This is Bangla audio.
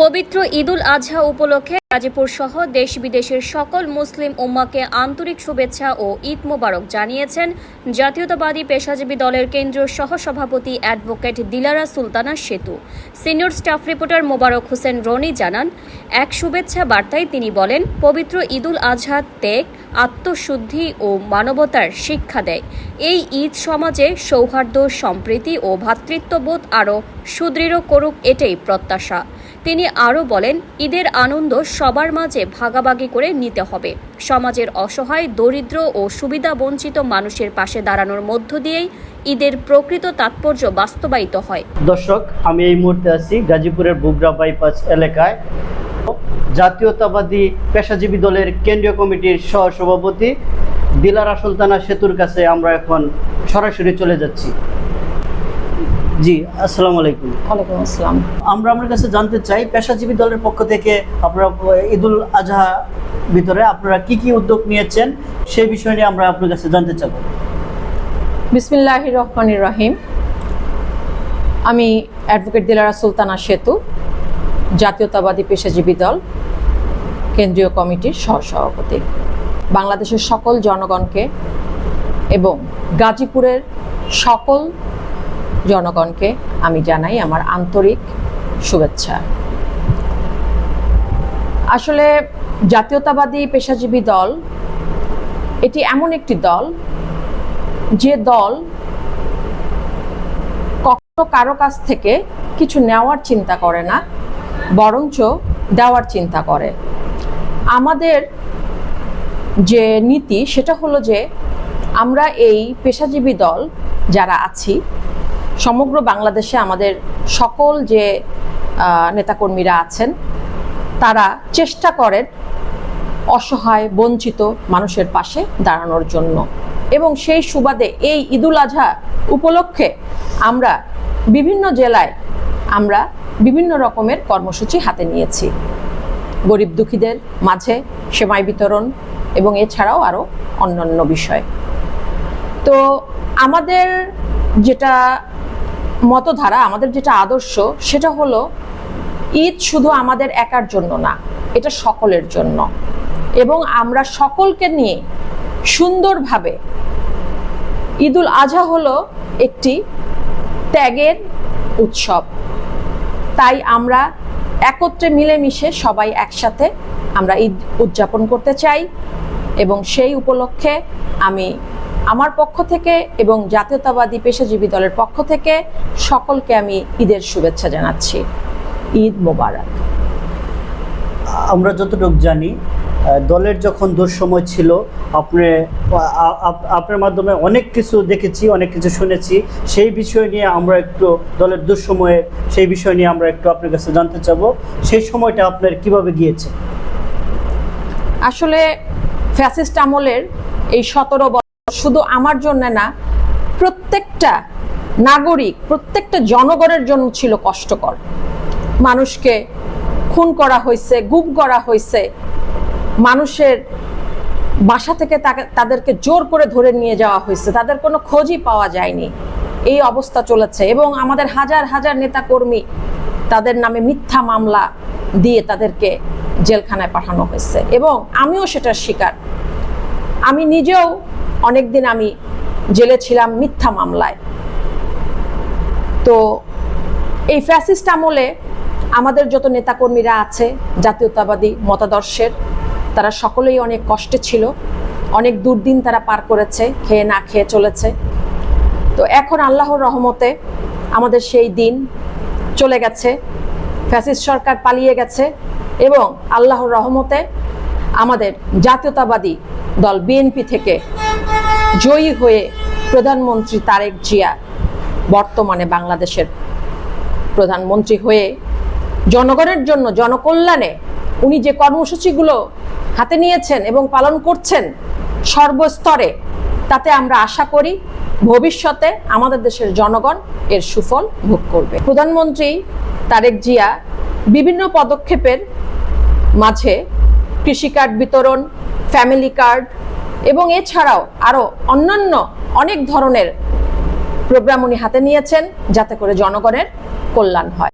পবিত্র ঈদুল আজহা উপলক্ষে গাজীপুর সহ দেশ বিদেশের সকল মুসলিম উম্মাহকে আন্তরিক শুভেচ্ছা ও ঈদ মোবারক জানিয়েছেন জাতীয়তাবাদী পেশাজীবী দলের কেন্দ্রীয় সহসভাপতি অ্যাডভোকেট দিলারা সুলতানা সেতু। Senior staff reporter Mobarak Hossain Roni জানান, এক শুভেচ্ছা বার্তায় তিনি বলেন, পবিত্র ঈদুল আজহা ত্যাগ, আত্মশুদ্ধি ও মানবতার শিক্ষা দেয়। এই ঈদ সমাজে সৌহার্দ্য, সম্প্রীতি ও ভ্রাতৃত্ববোধ আরও সুদৃঢ় করুক, এটাই প্রত্যাশা। তিনি আরও বলেন, ঈদের আনন্দ সবার মাঝে ভাগাভাগি করে নিতে হবে। সমাজের অসহায়, দরিদ্র ও সুবিধাবঞ্চিত মানুষের পাশে দাঁড়ানোর মধ্য দিয়েই ঈদের প্রকৃত তাৎপর্য বাস্তবায়িত হয়। দর্শক, আমি এই মুহূর্তে আছি গাজীপুরের বুগরা বাইপাস এলাকায়। জাতীয়তাবাদী পেশাজীবী দলের কেন্দ্রীয় কমিটির সহসভাপতি দিলারা সুলতানা সেতুর কাছে আমরা এখন সরাসরি চলে যাচ্ছি। জি, আসসালামু আলাইকুম। ওয়ালাইকুম আসসালাম। আমরা আপনার কাছে জানতে চাই, পেশাজীবী দলের পক্ষ থেকে আপনারা ঈদুল আজহা ভিতরে আপনারা কি কি উদ্যোগ নিয়েছেন সেই বিষয় নিয়ে আমরা আপনার কাছে জানতে চাব। বিসমিল্লাহির রহমানির রহিম। আমি অ্যাডভোকেট দিলারা সুলতানা সেতু, জাতীয়তাবাদী পেশাজীবী দল কেন্দ্রীয় কমিটির সহসভাপতি। বাংলাদেশের সকল জনগণকে এবং গাজীপুরের সকল জনগণকে আমি জানাই আমার আন্তরিক শুভেচ্ছা। আসলে জাতীয়তাবাদী পেশাজীবী দল এটি এমন একটি দল যে দল কখনো কারো কাছ থেকে কিছু নেওয়ার চিন্তা করে না, বরঞ্চ দেওয়ার চিন্তা করে। আমাদের যে নীতি সেটা হলো যে আমরা এই পেশাজীবী দল যারা আছি সমগ্র বাংলাদেশে আমাদের সকল যে নেতাকর্মীরা আছেন তারা চেষ্টা করেন অসহায়, বঞ্চিত মানুষের পাশে দাঁড়ানোর জন্য। এবং সেই সুবাদে এই ঈদুল আজহা উপলক্ষে আমরা বিভিন্ন জেলায় আমরা বিভিন্ন রকমের কর্মসূচি হাতে নিয়েছি। গরিব দুঃখীদের মাঝে সেমাই বিতরণ এবং এছাড়াও আরও অন্যান্য বিষয়। তো আমাদের যেটা মতধারা, আমাদের যেটা আদর্শ, সেটা হলো ঈদ শুধু আমাদের একার জন্য না, এটা সকলের জন্য। এবং আমরা সকলকে নিয়ে সুন্দরভাবে, ঈদুল আজহা হলো একটি ত্যাগের উৎসব, তাই আমরা একত্রে মিলেমিশে সবাই একসাথে আমরা ঈদ উদযাপন করতে চাই। এবং সেই উপলক্ষে আমি আমার পক্ষ থেকে এবং জাতীয়তাবাদী পেশাজীবী দলের পক্ষ থেকে সকলকে আমি ঈদের শুভেচ্ছা জানাচ্ছি। ঈদ মোবারক। আমরা যতটুকু জানি, দলের যখন দুঃসময় ছিল আপনার মাধ্যমে অনেক কিছু দেখেছি, অনেক কিছু শুনেছি। সেই বিষয় নিয়ে আমরা একটু দলের দুঃসময়ে সেই বিষয় নিয়ে আমরা একটু আপনার কাছে জানতে চাবো, সেই সময়টা আপনার কিভাবে গিয়েছে। আসলে ফ্যাসিস্ট আমলের এই 17 বছর শুধু আমার জন্য না, প্রত্যেকটা নাগরিক, প্রত্যেকটা জনগণের জন্য ছিল কষ্টকর। মানুষকে খুন করা হয়েছে, গুম করা হয়েছে, মানুষের বাসা থেকে তাদেরকে জোর করে ধরে নিয়ে যাওয়া হয়েছে, তাদের কোনো খোঁজই পাওয়া যায়নি। এই অবস্থা চলেছে এবং আমাদের হাজার হাজার নেতাকর্মী, তাদের নামে মিথ্যা মামলা দিয়ে তাদেরকে জেলখানায় পাঠানো হয়েছে এবং আমিও সেটার শিকার। আমি নিজেও অনেকদিন আমি জেলে ছিলাম মিথ্যা মামলায়। তো এই ফ্যাসিস্ট আমলে আমাদের যত নেতাকর্মীরা আছে জাতীয়তাবাদী মতাদর্শের, তারা সকলেই অনেক কষ্টে ছিল, অনেক দুর্দিন তারা পার করেছে, খেয়ে না খেয়ে চলেছে। তো এখন আল্লাহর রহমতে আমাদের সেই দিন চলে গেছে, ফ্যাসিস্ট সরকার পালিয়ে গেছে এবং আল্লাহর রহমতে আমাদের জাতীয়তাবাদী দল বিএনপি থেকে জয়ী হয়ে প্রধানমন্ত্রী তারেক জিয়া বর্তমানে বাংলাদেশের প্রধানমন্ত্রী হয়ে জনগণের জন্য, জনকল্যাণে উনি যে কর্মসূচিগুলো হাতে নিয়েছেন এবং পালন করছেন সর্বস্তরে, তাতে আমরা আশা করি ভবিষ্যতে আমাদের দেশের জনগণ এর সুফল ভোগ করবে। প্রধানমন্ত্রী তারেক জিয়া বিভিন্ন পদক্ষেপের মাঝে কৃষি কার্ড বিতরণ, ফ্যামিলি কার্ড এবং এছাড়াও আরও অন্যান্য অনেক ধরনের প্রোগ্রাম উনি হাতে নিয়েছেন যাতে করে জনগণের কল্যাণ হয়।